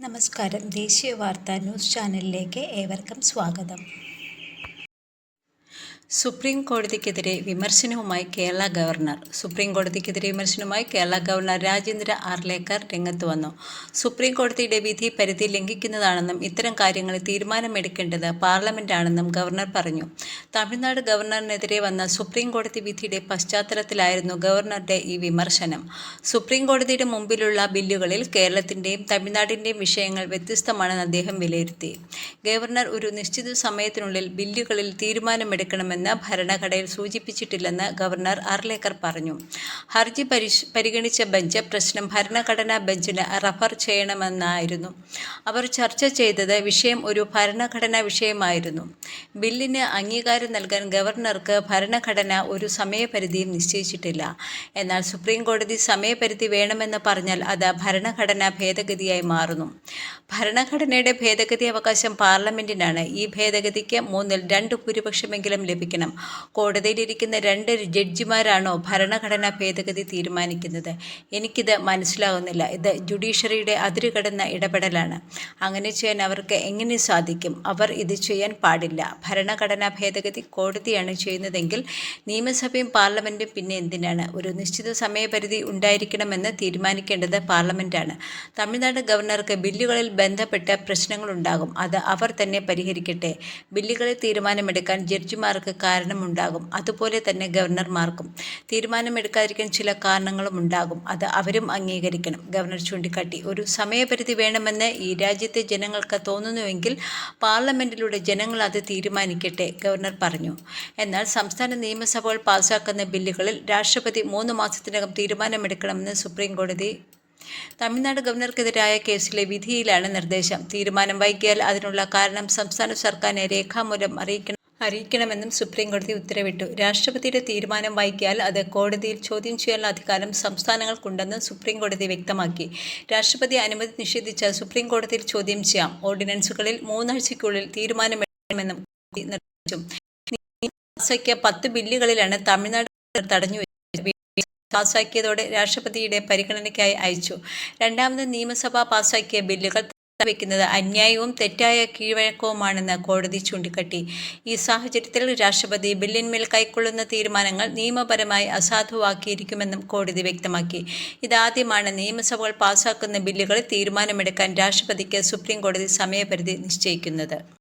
നമസ്കാരം. ദേശീയ വാർത്താ ന്യൂസ് ചാനലിലേക്ക് ഏവർക്കും സ്വാഗതം. സുപ്രീം കോടതിക്കെതിരെ വിമർശനവുമായി കേരള ഗവർണർ. സുപ്രീം കോടതിക്കെതിരെ വിമർശനവുമായി കേരള ഗവർണർ രാജേന്ദ്ര ആർലേക്കർ രംഗത്ത് വന്നു. സുപ്രീം കോടതിയുടെ വിധി പരിധി ലംഘിക്കുന്നതാണെന്നും ഇത്തരം കാര്യങ്ങളിൽ തീരുമാനമെടുക്കേണ്ടത് പാർലമെന്റാണെന്നും ഗവർണർ പറഞ്ഞു. തമിഴ്നാട് ഗവർണറിനെതിരെ വന്ന സുപ്രീം കോടതി വിധിയുടെ പശ്ചാത്തലത്തിലായിരുന്നു ഗവർണറുടെ ഈ വിമർശനം. സുപ്രീം കോടതിയുടെ മുമ്പിലുള്ള ബില്ലുകളിൽ കേരളത്തിന്റെയും തമിഴ്നാടിന്റെയും വിഷയങ്ങൾ വ്യത്യസ്തമാണെന്ന് അദ്ദേഹം വിലയിരുത്തി. ഗവർണർ ഒരു നിശ്ചിത സമയത്തിനുള്ളിൽ ബില്ലുകളിൽ തീരുമാനമെടുക്കണമെന്ന് ഭരണഘടനയിൽ സൂചിപ്പിച്ചിട്ടില്ലെന്ന് ഗവർണർ ആർലേക്കർ പറഞ്ഞു. ഹർജി പരിഗണിച്ച ബെഞ്ച് പ്രശ്നം ഭരണഘടനാ ബെഞ്ചിന് റഫർ ചെയ്യണമെന്നായിരുന്നു. അവർ ചർച്ച ചെയ്തത് വിഷയം ഒരു ഭരണഘടനാ വിഷയമായിരുന്നു. ബില്ലിന് അംഗീകാരം നൽകാൻ ഗവർണർക്ക് ഭരണഘടന ഒരു സമയപരിധിയും നിശ്ചയിച്ചിട്ടില്ല. എന്നാൽ സുപ്രീം കോടതി സമയപരിധി വേണമെന്ന് പറഞ്ഞാൽ അത് ഭരണഘടനാ ഭേദഗതിയായി മാറുന്നു. ഭരണഘടനയുടെ ഭേദഗതി അവകാശം പാർലമെന്റിനാണ്. ഈ ഭേദഗതിക്ക് 2/3 ഭൂരിപക്ഷമെങ്കിലും ലഭിക്കണം. കോടതിയിലിരിക്കുന്ന 2 ജഡ്ജിമാരാണോ ഭരണഘടനാ ഭേദഗതി തീരുമാനിക്കുന്നത്? എനിക്കിത് മനസ്സിലാകുന്നില്ല. ഇത് ജുഡീഷ്യറിയുടെ അതിരുകടന്ന ഇടപെടലാണ്. അങ്ങനെ ചെയ്യാൻ അവർക്ക് എങ്ങനെ സാധിക്കും? അവർ ഇത് ചെയ്യാൻ പാടില്ല. ഭരണഘടനാ ഭേദഗതി കോടതിയാണ് ചെയ്യുന്നതെങ്കിൽ നിയമസഭയും പാർലമെന്റും പിന്നെ എന്തിനാണ്? ഒരു നിശ്ചിത സമയപരിധി ഉണ്ടായിരിക്കണമെന്ന് തീരുമാനിക്കേണ്ടത് പാർലമെന്റാണ്. തമിഴ്നാട് ഗവർണർക്ക് ബില്ലുകളിൽ ബന്ധപ്പെട്ട പ്രശ്നങ്ങളുണ്ടാകും. അത് അവർ തന്നെ പരിഹരിക്കട്ടെ. ബില്ലുകളിൽ തീരുമാനമെടുക്കാൻ ജഡ്ജിമാർക്ക് കാരണമുണ്ടാകും. അതുപോലെ തന്നെ ഗവർണർമാർക്കും തീരുമാനമെടുക്കാതിരിക്കാൻ ചില കാരണങ്ങളും ഉണ്ടാകും. അത് അവരും അംഗീകരിക്കണം. ഗവർണർ ചൂണ്ടിക്കാട്ടി. ഒരു സമയപരിധി വേണമെന്ന് ഈ രാജ്യത്തെ ജനങ്ങൾക്ക് തോന്നുന്നുവെങ്കിൽ പാർലമെന്റിലൂടെ ജനങ്ങൾ അത് തീരുമാനിക്കട്ടെ, ഗവർണർ പറഞ്ഞു. എന്നാൽ സംസ്ഥാന നിയമസഭകൾ പാസാക്കുന്ന ബില്ലുകളിൽ രാഷ്ട്രപതി 3 മാസത്തിനകം തീരുമാനമെടുക്കണമെന്ന് സുപ്രീം കോടതി. തമിഴ്നാട് ഗവർണർക്കെതിരായ കേസിലെ വിധിയിലാണ് നിർദ്ദേശം. തീരുമാനം വൈകിയാൽ അതിനുള്ള കാരണം സംസ്ഥാന സർക്കാരിനെ രേഖാമൂലം അറിയിക്കണമെന്നും സുപ്രീം കോടതി ഉത്തരവിട്ടു. രാഷ്ട്രപതിയുടെ തീരുമാനം വൈകിയാൽ അത് കോടതിയിൽ ചോദ്യം ചെയ്യാനുള്ള അധികാരം സംസ്ഥാനങ്ങൾക്കുണ്ടെന്നും സുപ്രീം കോടതി വ്യക്തമാക്കി. രാഷ്ട്രപതി അനുമതി നിഷേധിച്ചാൽ സുപ്രീം കോടതിയിൽ ചോദ്യം ചെയ്യാം. ഓർഡിനൻസുകളിൽ 3 ആഴ്ചയ്ക്കുള്ളിൽ തീരുമാനമെടുക്കണമെന്നും കോടതി നിർദ്ദേശിച്ചു. പാസാക്കിയ 10 ബില്ലുകളിലാണ് തമിഴ്നാട് തടഞ്ഞുവെച്ചത്. പാസാക്കിയതോടെ രാഷ്ട്രപതിയുടെ പരിഗണനയ്ക്കായി അയച്ചു. രണ്ടാമത് നിയമസഭ പാസാക്കിയ ബില്ലുകൾ വയ്ക്കുന്നത് അന്യായവും തെറ്റായ കീഴ്വഴക്കവുമാണെന്ന് കോടതി ചൂണ്ടിക്കാട്ടി. ഈ സാഹചര്യത്തിൽ രാഷ്ട്രപതി ബില്ലിന്മേൽ കൈക്കൊള്ളുന്ന തീരുമാനങ്ങൾ നിയമപരമായി അസാധുവാക്കിയിരിക്കുമെന്നും കോടതി വ്യക്തമാക്കി. ഇതാദ്യമാണ് നിയമസഭകൾ പാസാക്കുന്ന ബില്ലുകളിൽ തീരുമാനമെടുക്കാൻ രാഷ്ട്രപതിക്ക് സുപ്രീം കോടതി സമയപരിധി നിശ്ചയിക്കുന്നത്.